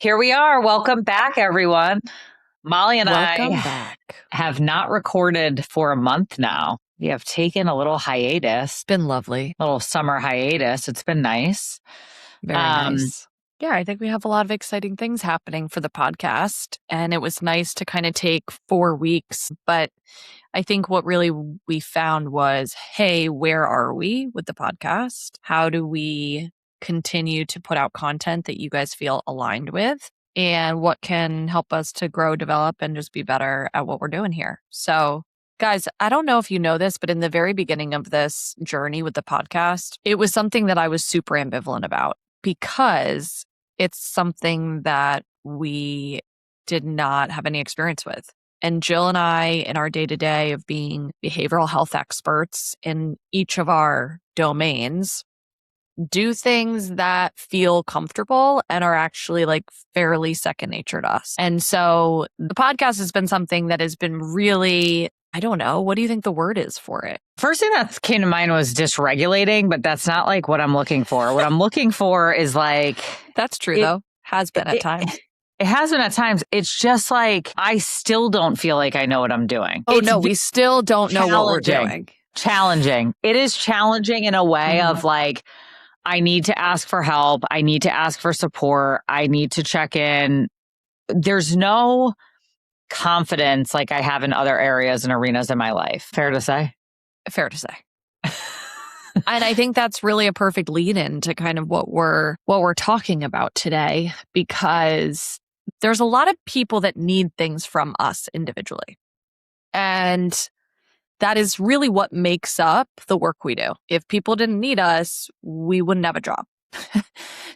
Here we are. Welcome back, everyone. Molly and Welcome I back. have not recorded for a month now. We have taken a little hiatus. It's been lovely. Little summer hiatus. It's been nice. Very nice. Yeah, I think we have a lot of exciting things happening for the podcast. And it was nice to kind of take 4 weeks. But I think what really we found was, hey, where are we with the podcast? How do we continue to put out content that you guys feel aligned with? And what can help us to grow, develop, and just be better at what we're doing here? So, guys, I don't know if you know this, but in the very beginning of this journey with the podcast, it was something that I was super ambivalent about because it's something that we did not have any experience with. And Jill and I, in our day-to-day of being behavioral health experts in each of our domains, do things that feel comfortable and are actually like fairly second nature to us. And so the podcast has been something that has been really, I don't know, what do you think the word is for it? First thing that came to mind was dysregulating, but that's not like what I'm looking for. What I'm looking for is like... That's true, though. Has been at times. It has been at times. It's just like, I still don't feel like I know what I'm doing. Oh, no, we still don't know what we're doing. Challenging. It is challenging in a way of like, I need to ask for help. I need to ask for support. I need to check in. There's no confidence like I have in other areas and arenas in my life. Fair to say? Fair to say. And I think that's really a perfect lead in to kind of what we're talking about today, because there's a lot of people that need things from us individually. And that is really what makes up the work we do. If people didn't need us, we wouldn't have a job.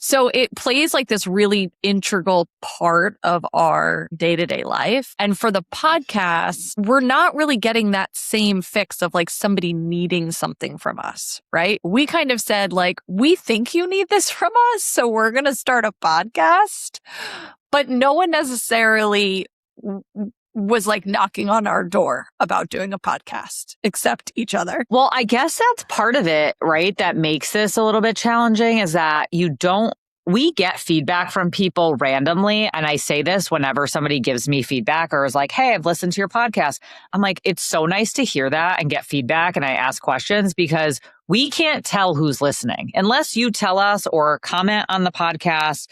So it plays like this really integral part of our day-to-day life. And for the podcast, we're not really getting that same fix of like somebody needing something from us, right? We kind of said like, we think you need this from us, so we're going to start a podcast. But no one necessarily was like knocking on our door about doing a podcast, except each other. Well, I guess that's part of it, right? That makes this a little bit challenging is that we get feedback from people randomly. And I say this whenever somebody gives me feedback or is like, hey, I've listened to your podcast. I'm like, it's so nice to hear that and get feedback. And I ask questions because we can't tell who's listening unless you tell us or comment on the podcast.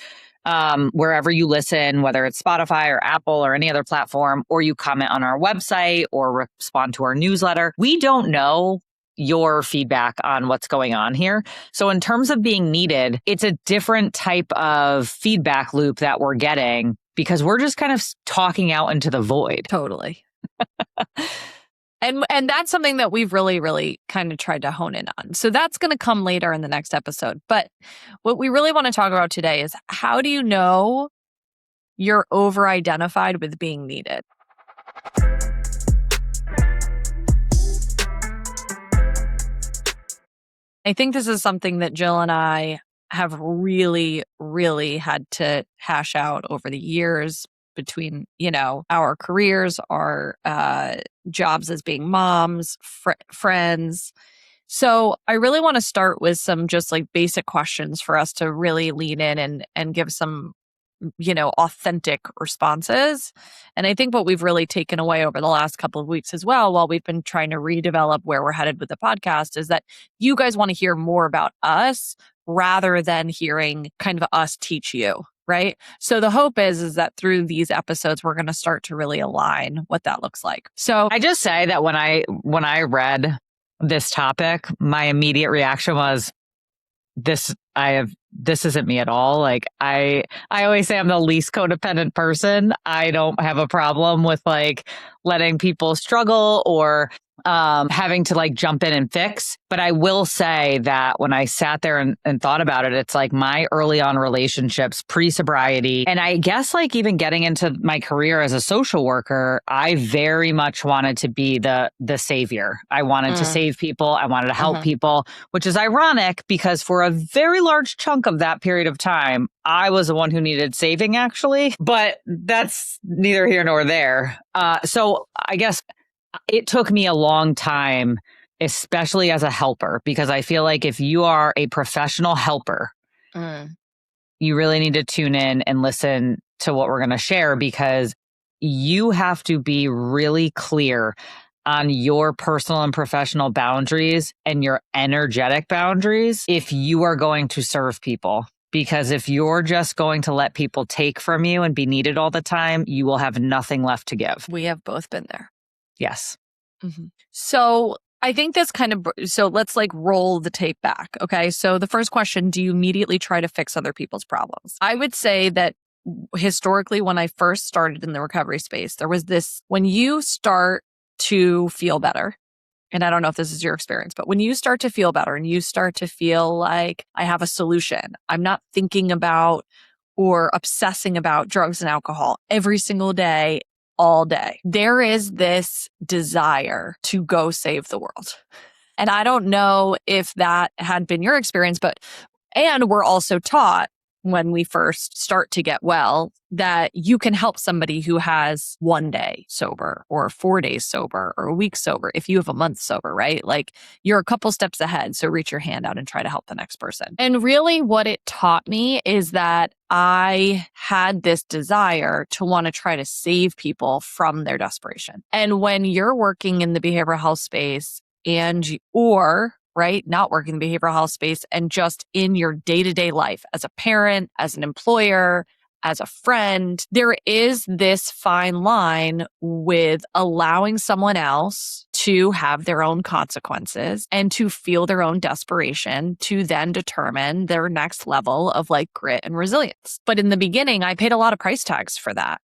Wherever you listen, whether it's Spotify or Apple or any other platform, or you comment on our website or respond to our newsletter. We don't know your feedback on what's going on here. So in terms of being needed, it's a different type of feedback loop that we're getting because we're just kind of talking out into the void. Totally. And that's something that we've really, really kind of tried to hone in on. So that's going to come later in the next episode. But what we really want to talk about today is how do you know you're over-identified with being needed? I think this is something that Jill and I have really, really had to hash out over the years between, our careers, our jobs as being moms, friends. So I really want to start with some just like basic questions for us to really lean in and give some, authentic responses. And I think what we've really taken away over the last couple of weeks as well, while we've been trying to redevelop where we're headed with the podcast, is that you guys want to hear more about us rather than hearing kind of us teach you. Right. So the hope is that through these episodes, we're going to start to really align what that looks like. So I just say that when I read this topic, my immediate reaction was this isn't me at all. Like I always say I'm the least codependent person. I don't have a problem with like letting people struggle or having to like jump in and fix. But I will say that when I sat there and thought about it, it's like my early on relationships, pre-sobriety, and I guess like even getting into my career as a social worker, I very much wanted to be the savior. I wanted to save people. I wanted to help people, which is ironic because for a very large chunk of that period of time, I was the one who needed saving actually, but that's neither here nor there. So I guess it took me a long time, especially as a helper, because I feel like if you are a professional helper, you really need to tune in and listen to what we're going to share, because you have to be really clear on your personal and professional boundaries and your energetic boundaries if you are going to serve people. Because if you're just going to let people take from you and be needed all the time, you will have nothing left to give. We have both been there. Yes. Mm-hmm. So I think this so let's like roll the tape back. Okay. So the first question, do you immediately try to fix other people's problems? I would say that historically, when I first started in the recovery space, there was this, when you start to feel better, and I don't know if this is your experience, but when you start to feel better and you start to feel like I have a solution, I'm not thinking about or obsessing about drugs and alcohol every single day, all day. There is this desire to go save the world. And I don't know if that had been your experience, and we're also taught when we first start to get well that you can help somebody who has 1 day sober or 4 days sober or a week sober if you have a month sober, right? Like you're a couple steps ahead. So reach your hand out and try to help the next person. And really what it taught me is that I had this desire to want to try to save people from their desperation. And when you're working in the behavioral health space right, not working in the behavioral health space and just in your day-to-day life as a parent, as an employer, as a friend, there is this fine line with allowing someone else to have their own consequences and to feel their own desperation to then determine their next level of like grit and resilience. But in the beginning, I paid a lot of price tags for that.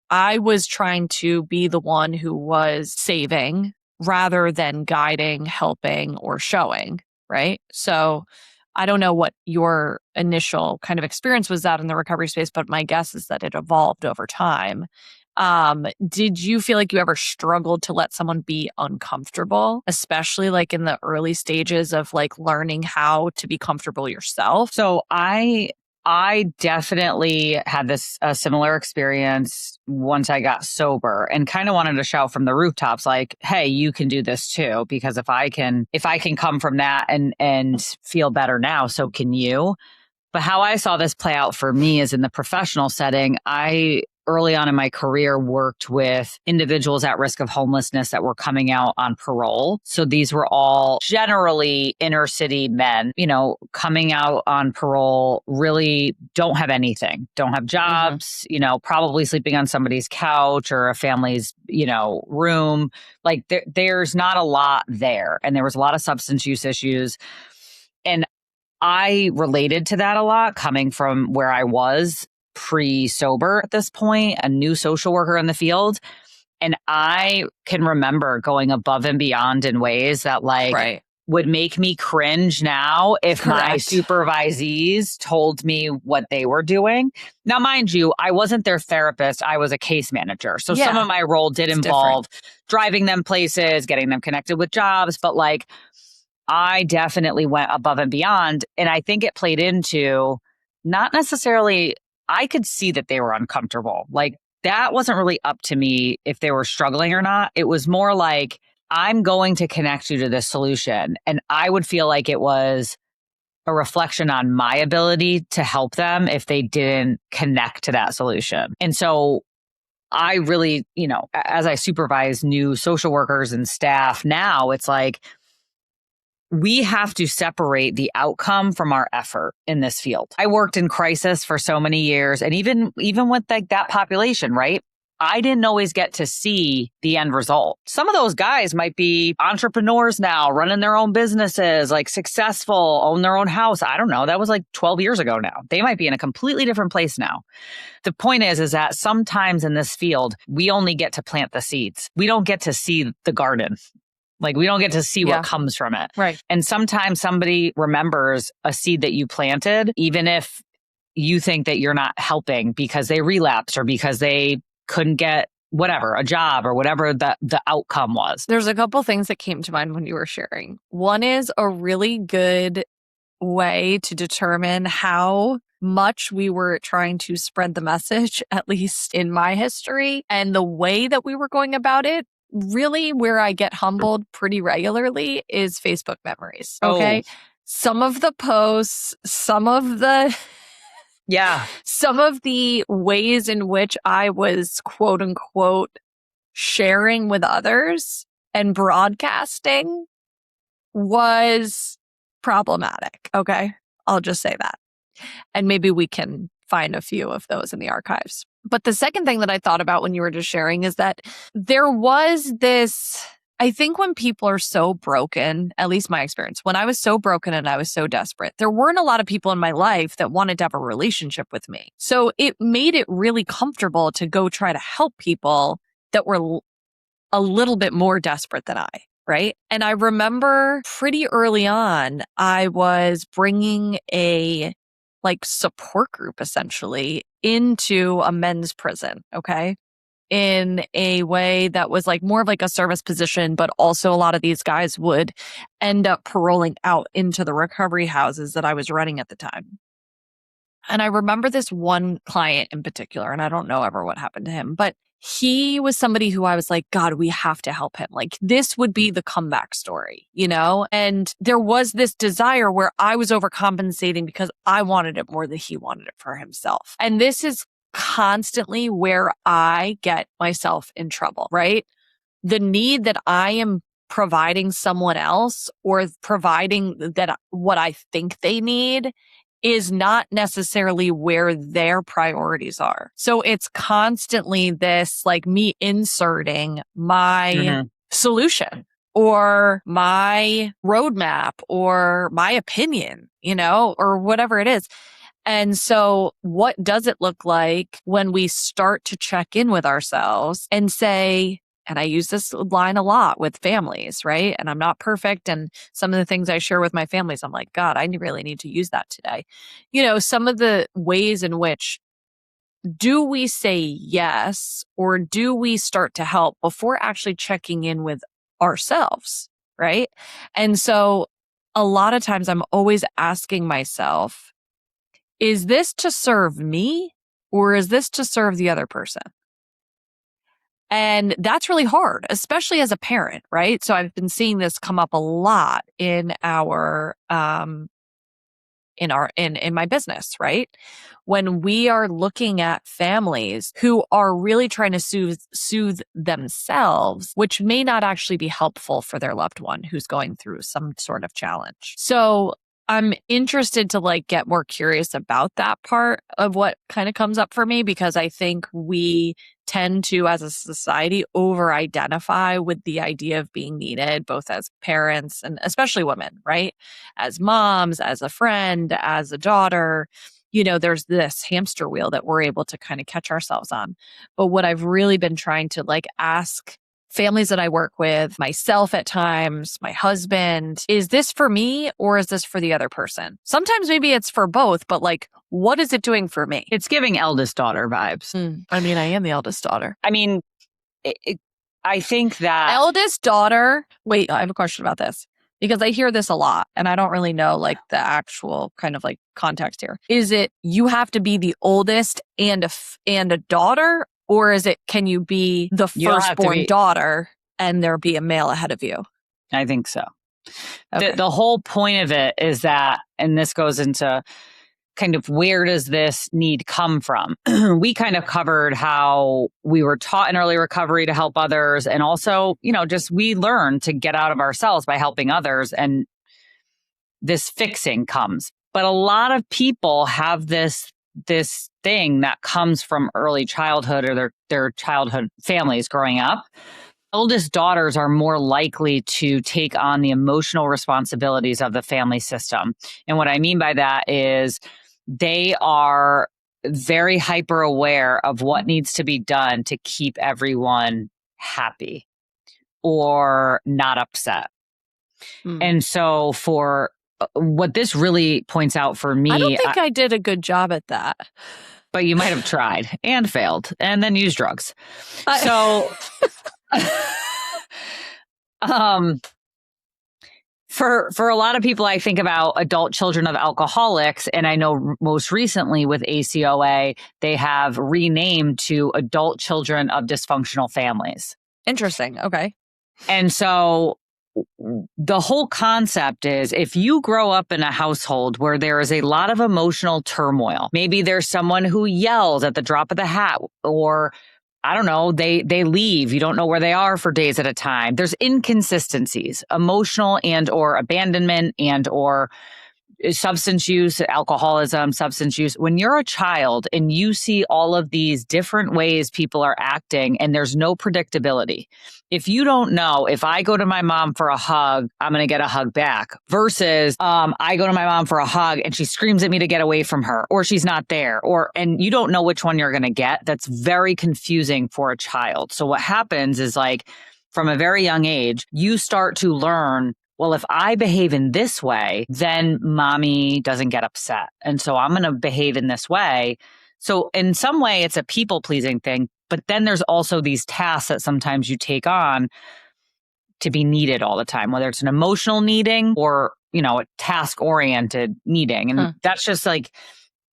I was trying to be the one who was saving rather than guiding, helping, or showing, right? So I don't know what your initial kind of experience was that in the recovery space, but my guess is that it evolved over time. Did you feel like you ever struggled to let someone be uncomfortable, especially like in the early stages of like learning how to be comfortable yourself? So I definitely had a similar experience once I got sober, and kind of wanted to shout from the rooftops, like, hey, you can do this too, because if I can come from that and feel better now, so can you. But how I saw this play out for me is in the professional setting. I early on in my career worked with individuals at risk of homelessness that were coming out on parole. So these were all generally inner city men, coming out on parole, really don't have anything, don't have jobs, probably sleeping on somebody's couch or a family's, room. Like there's not a lot there. And there was a lot of substance use issues. And I related to that a lot coming from where I was pre-sober at this point, a new social worker in the field. And I can remember going above and beyond in ways that would make me cringe now if my supervisees told me what they were doing. Now, mind you, I wasn't their therapist. I was a case manager. So some of my role did involve driving them places, getting them connected with jobs, but I definitely went above and beyond. And I think it played into not necessarily, I could see that they were uncomfortable. Like that wasn't really up to me if they were struggling or not. It was more like, I'm going to connect you to this solution. And I would feel like it was a reflection on my ability to help them if they didn't connect to that solution. And so I really, as I supervise new social workers and staff now, it's like, we have to separate the outcome from our effort in this field. I worked in crisis for so many years, and even with that population, right? I didn't always get to see the end result. Some of those guys might be entrepreneurs now, running their own businesses, like successful, own their own house. I don't know. That was like 12 years ago now. They might be in a completely different place now. The point is that sometimes in this field, we only get to plant the seeds. We don't get to see the garden. Like we don't get to see what comes from it. Right. And sometimes somebody remembers a seed that you planted, even if you think that you're not helping because they relapsed or because they couldn't get whatever, a job or whatever the outcome was. There's a couple things that came to mind when you were sharing. One is a really good way to determine how much we were trying to spread the message, at least in my history, and the way that we were going about it. Really, where I get humbled pretty regularly is Facebook memories. Okay. Some of the posts, some of the Yeah. Some of the ways in which I was quote unquote sharing with others and broadcasting was problematic. Okay. I'll just say that. And maybe we can find a few of those in the archives. But the second thing that I thought about when you were just sharing is that there was this, I think when people are so broken, at least my experience, when I was so broken and I was so desperate, there weren't a lot of people in my life that wanted to have a relationship with me. So it made it really comfortable to go try to help people that were a little bit more desperate than I. Right. And I remember pretty early on, I was bringing a support group essentially into a men's prison. Okay. In a way that was more of a service position, but also a lot of these guys would end up paroling out into the recovery houses that I was running at the time. And I remember this one client in particular, and I don't know ever what happened to him, but he was somebody who I was like, God, we have to help him. This would be the comeback story, And there was this desire where I was overcompensating because I wanted it more than he wanted it for himself. And this is constantly where I get myself in trouble, right? The need that I am providing someone else or providing that what I think they need is not necessarily where their priorities are. So it's constantly this me inserting my solution or my roadmap or my opinion, or whatever it is. And so what does it look like when we start to check in with ourselves and say, and I use this line a lot with families, right? And I'm not perfect. And some of the things I share with my families, I'm like, God, I really need to use that today. Some of the ways in which do we say yes or do we start to help before actually checking in with ourselves, right? And so a lot of times I'm always asking myself, is this to serve me or is this to serve the other person? And that's really hard, especially as a parent, right? So I've been seeing this come up a lot in our in my business, right? When we are looking at families who are really trying to soothe themselves, which may not actually be helpful for their loved one who's going through some sort of challenge. So I'm interested to get more curious about that part of what kind of comes up for me, because I think we tend to, as a society, over-identify with the idea of being needed, both as parents and especially women, right? As moms, as a friend, as a daughter, there's this hamster wheel that we're able to kind of catch ourselves on. But what I've really been trying to ask families that I work with, myself at times, my husband, is this for me or is this for the other person? Sometimes maybe it's for both, but what is it doing for me? It's giving eldest daughter vibes. I mean, I am the eldest daughter. I mean, I think that... Eldest daughter... Wait, I have a question about this. Because I hear this a lot and I don't really know the actual kind of context here. Is it you have to be the oldest and a daughter? Or is it, can you be the firstborn daughter and there be a male ahead of you? I think so. Okay. The whole point of it is that, and this goes into kind of where does this need come from? We kind of covered how we were taught in early recovery to help others. And also, just we learn to get out of ourselves by helping others. And this fixing comes. But a lot of people have this thing that comes from early childhood or their childhood families growing up. Oldest daughters are more likely to take on the emotional responsibilities of the family system. And what I mean by that is they are very hyper aware of what needs to be done to keep everyone happy or not upset. And so for what this really points out for me... I don't think I did a good job at that. But you might have tried and failed and then used drugs. So for a lot of people, I think about adult children of alcoholics. And I know most recently with ACOA, they have renamed to adult children of dysfunctional families. Interesting. Okay. And so the whole concept is if you grow up in a household where there is a lot of emotional turmoil, maybe there's someone who yells at the drop of the hat, or I don't know, they leave, you don't know where they are for days at a time. There's inconsistencies, emotional and or abandonment and or substance use, alcoholism, substance use. When you're a child and you see all of these different ways people are acting and there's no predictability, if you don't know, if I go to my mom for a hug, I'm going to get a hug back versus I go to my mom for a hug and she screams at me to get away from her, or she's not there, and you don't know which one you're going to get. That's very confusing for a child. So what happens is, like, from a very young age, you start to learn, well, if I behave in this way, then mommy doesn't get upset. And so I'm going to behave in this way. So in some way, it's a people pleasing thing. But then there's also these tasks that sometimes you take on to be needed all the time, whether it's an emotional needing or, a task oriented needing. And that's just like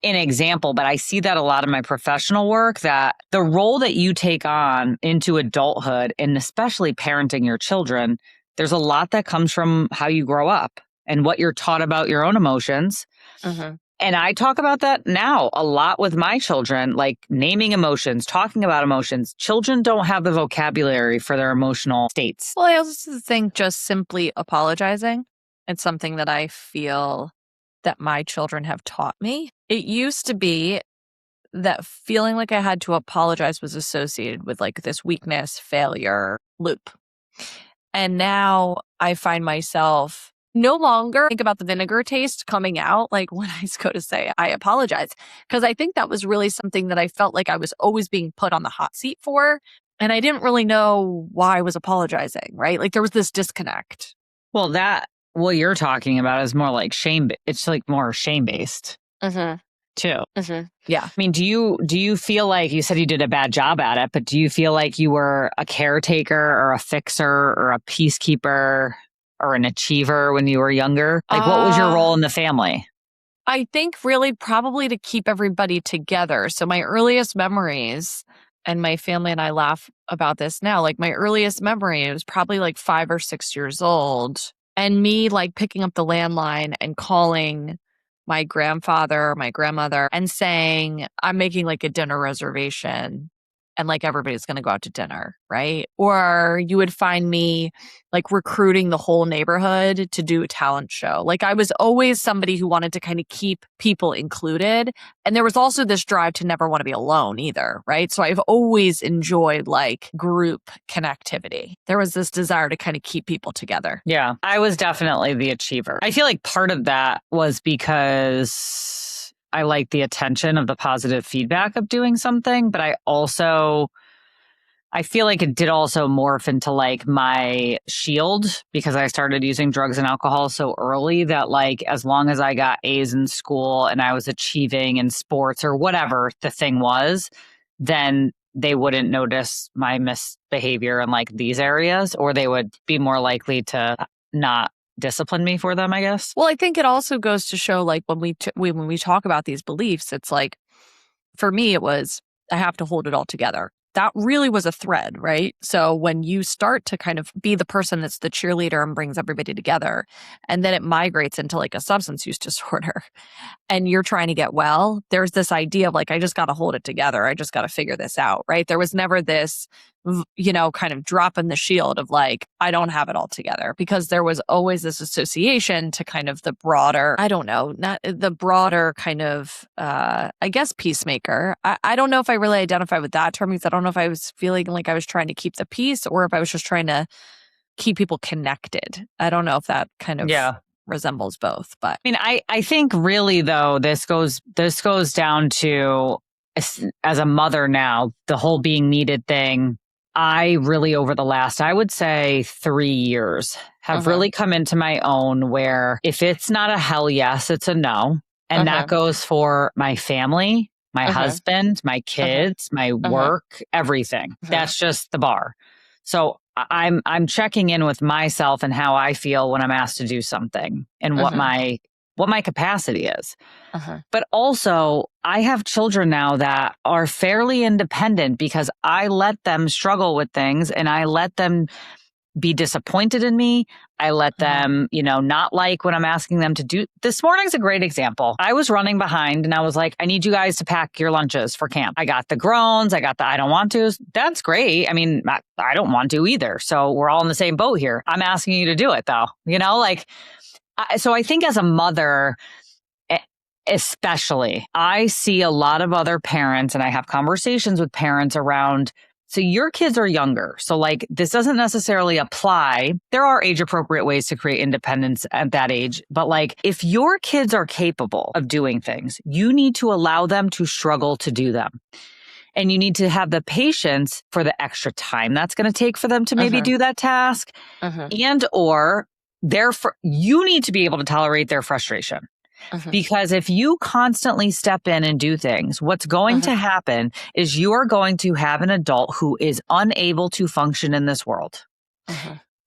an example. But I see that a lot in my professional work, that the role that you take on into adulthood, and especially parenting your children, there's a lot that comes from how you grow up and what you're taught about your own emotions. And I talk about that now a lot with my children, like naming emotions, talking about emotions. Children don't have the vocabulary for their emotional states. Well, I also think just simply apologizing. It's something that I feel that my children have taught me. It used to be that feeling like I had to apologize was associated with like this weakness, failure loop. And now I find myself no longer think about the vinegar taste coming out, like when I go to say, I apologize. Because I think that was really something that I felt like I was always being put on the hot seat for. And I didn't really know why I was apologizing, right? Like there was this disconnect. Well, what you're talking about is more like shame. It's like more shame-based too. Yeah. I mean, do you feel like, you said you did a bad job at it, but do you feel like you were a caretaker or a fixer or a peacekeeper or an achiever when you were younger? Like, what was your role in the family? I think really probably to keep everybody together. So my earliest memories, and my family and I laugh about this now, like my earliest memory was probably like 5 or 6 years old, and me like picking up the landline and calling my grandfather, my grandmother, and saying, I'm making like a dinner reservation and like everybody's going to go out to dinner, right? Or you would find me like recruiting the whole neighborhood to do a talent show. Like I was always somebody who wanted to kind of keep people included. And there was also this drive to never want to be alone either, right? So I've always enjoyed like group connectivity. There was this desire to kind of keep people together. Yeah, I was definitely the achiever. I feel like part of that was because I like the attention of the positive feedback of doing something, but I feel like it did also morph into like my shield, because I started using drugs and alcohol so early that like as long as I got A's in school and I was achieving in sports or whatever the thing was, then they wouldn't notice my misbehavior in like these areas, or they would be more likely to not discipline me for them, I guess. Well, I think it also goes to show like when we talk about these beliefs, it's like, for me, it was, I have to hold it all together. That really was a thread, right? So when you start to kind of be the person that's the cheerleader and brings everybody together, and then it migrates into like a substance use disorder, and you're trying to get well, there's this idea of like, I just got to hold it together. I just got to figure this out, right? There was never this, kind of drop in the shield of like, I don't have it all together, because there was always this association to kind of the broader, I don't know, not the broader kind of, I guess, peacemaker. I don't know if I really identify with that term, because I don't know if I was feeling like I was trying to keep the peace or if I was just trying to keep people connected. I don't know if that kind of resembles both, but I mean, I think really though, this goes down to, as a mother now, the whole being needed thing. I really, over the last, I would say 3 years, have really come into my own, where if it's not a hell yes, it's a no. And that goes for my family, my husband, my kids, my work, everything. That's just the bar. So I'm checking in with myself and how I feel when I'm asked to do something, and what my capacity is. But also, I have children now that are fairly independent because I let them struggle with things, and I let them be disappointed in me. I let them, not like when I'm asking them to do. This morning's a great example. I was running behind and I was like, I need you guys to pack your lunches for camp. I got the groans. I got the I don't want to. That's great. I mean, I don't want to either. So we're all in the same boat here. I'm asking you to do it though, so I think as a mother, especially, I see a lot of other parents and I have conversations with parents around, so your kids are younger. So like this doesn't necessarily apply. There are age appropriate ways to create independence at that age. But like if your kids are capable of doing things, you need to allow them to struggle to do them. And you need to have the patience for the extra time that's going to take for them to maybe do that task. And or you need to be able to tolerate their frustration. Because if you constantly step in and do things, what's going to happen is you are going to have an adult who is unable to function in this world.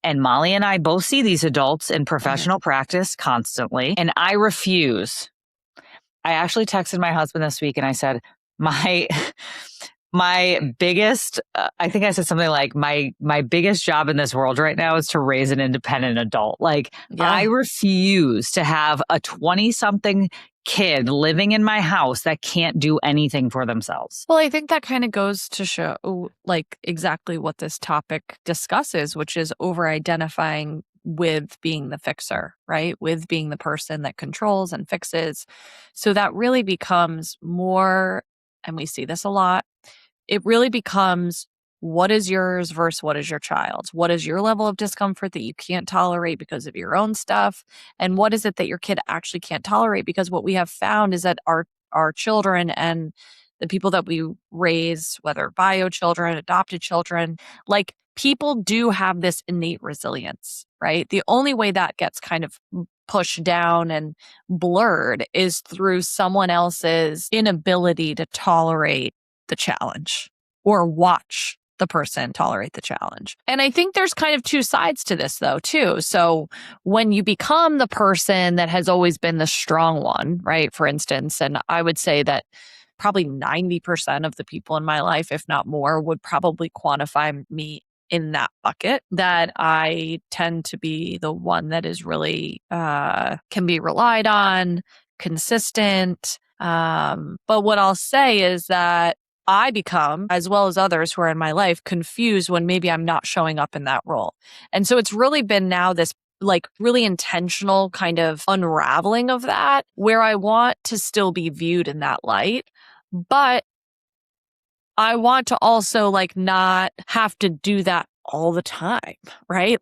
And Molly and I both see these adults in professional practice constantly. And I refuse. I actually texted my husband this week and I said, my biggest, I think I said something like my biggest job in this world right now is to raise an independent adult. I refuse to have a 20-something kid living in my house that can't do anything for themselves. Well, I think that kind of goes to show exactly what this topic discusses, which is over-identifying with being the fixer, right? With being the person that controls and fixes. So that really becomes more, and we see this a lot, it really becomes what is yours versus what is your child's. What is your level of discomfort that you can't tolerate because of your own stuff? And what is it that your kid actually can't tolerate? Because what we have found is that our children and the people that we raise, whether bio children, adopted children, like people do have this innate resilience, right? The only way that gets kind of pushed down and blurred is through someone else's inability to tolerate the challenge or watch the person tolerate the challenge. And I think there's kind of two sides to this though, too. So when you become the person that has always been the strong one, right? For instance, and I would say that probably 90% of the people in my life, if not more, would probably quantify me in that bucket, that I tend to be the one that is really can be relied on, consistent. But what I'll say is that I become, as well as others who are in my life, confused when maybe I'm not showing up in that role. And so it's really been now this really intentional kind of unraveling of that, where I want to still be viewed in that light, but I want to also not have to do that all the time, right?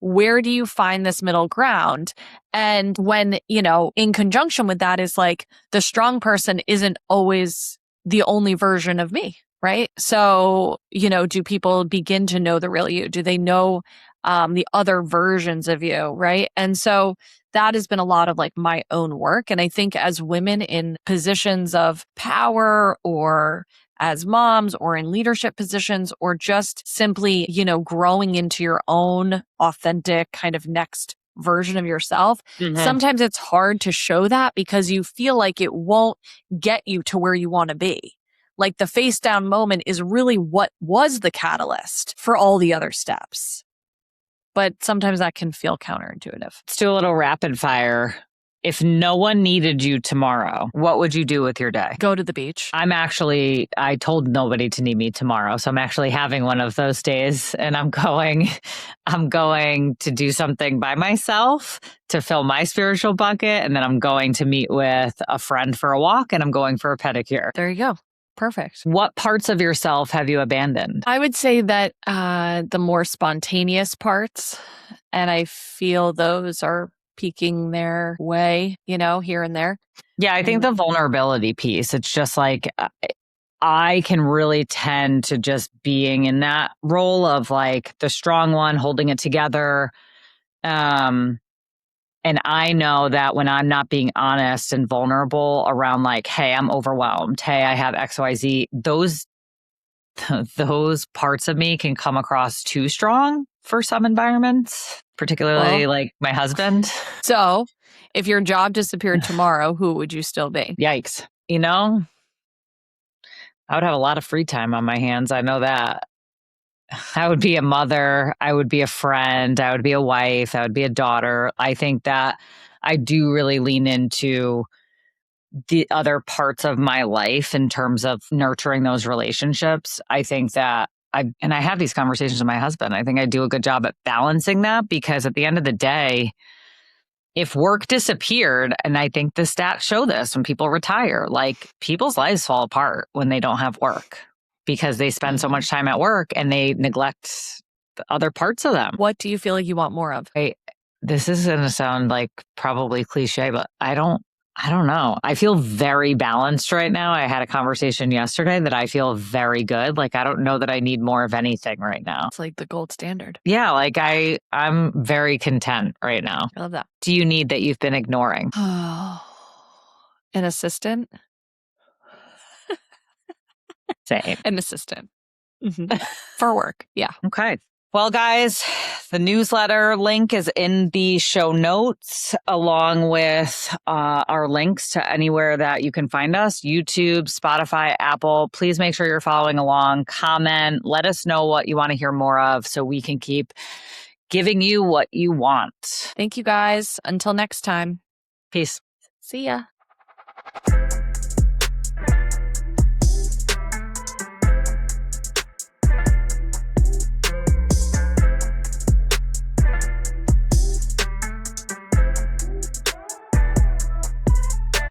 Where do you find this middle ground? And when, in conjunction with that is the strong person isn't always the only version of me, right? So, do people begin to know the real you? Do they know the other versions of you, right? And so that has been a lot of my own work. And I think as women in positions of power or as moms or in leadership positions or just simply, growing into your own authentic kind of next version of yourself, sometimes it's hard to show that because you feel like it won't get you to where you want to be. The face down moment is really what was the catalyst for all the other steps. But sometimes that can feel counterintuitive. Let's do a little rapid fire. If no one needed you tomorrow, what would you do with your day? Go to the beach. I told nobody to need me tomorrow. So I'm actually having one of those days and I'm going to do something by myself to fill my spiritual bucket. And then I'm going to meet with a friend for a walk and I'm going for a pedicure. There you go. Perfect. What parts of yourself have you abandoned? I would say that the more spontaneous parts, and I feel those are peeking their way, here and there. Yeah, I think the vulnerability piece, it's just I can really tend to just being in that role of the strong one holding it together. And I know that when I'm not being honest and vulnerable around hey, I'm overwhelmed. Hey, I have XYZ. Those parts of me can come across too strong for some environments, particularly my husband. So if your job disappeared tomorrow, who would you still be? Yikes. I would have a lot of free time on my hands. I know that. I would be a mother. I would be a friend. I would be a wife. I would be a daughter. I think that I do really lean into the other parts of my life in terms of nurturing those relationships. I think that I have these conversations with my husband. I think I do a good job at balancing that, because at the end of the day, if work disappeared, and I think the stats show this when people retire, like people's lives fall apart when they don't have work because they spend so much time at work and they neglect the other parts of them. What do you feel like you want more of? This is going to sound like probably cliche, but I don't know. I feel very balanced right now. I had a conversation yesterday that I feel very good. Like, I don't know that I need more of anything right now. It's like the gold standard. Yeah, like I'm very content right now. I love that. Do you need that you've been ignoring? An assistant? Same. An assistant. For work. Yeah. Okay. Well, guys, the newsletter link is in the show notes, along with our links to anywhere that you can find us: YouTube, Spotify, Apple. Please make sure you're following along. Comment. Let us know what you want to hear more of so we can keep giving you what you want. Thank you, guys. Until next time. Peace. See ya.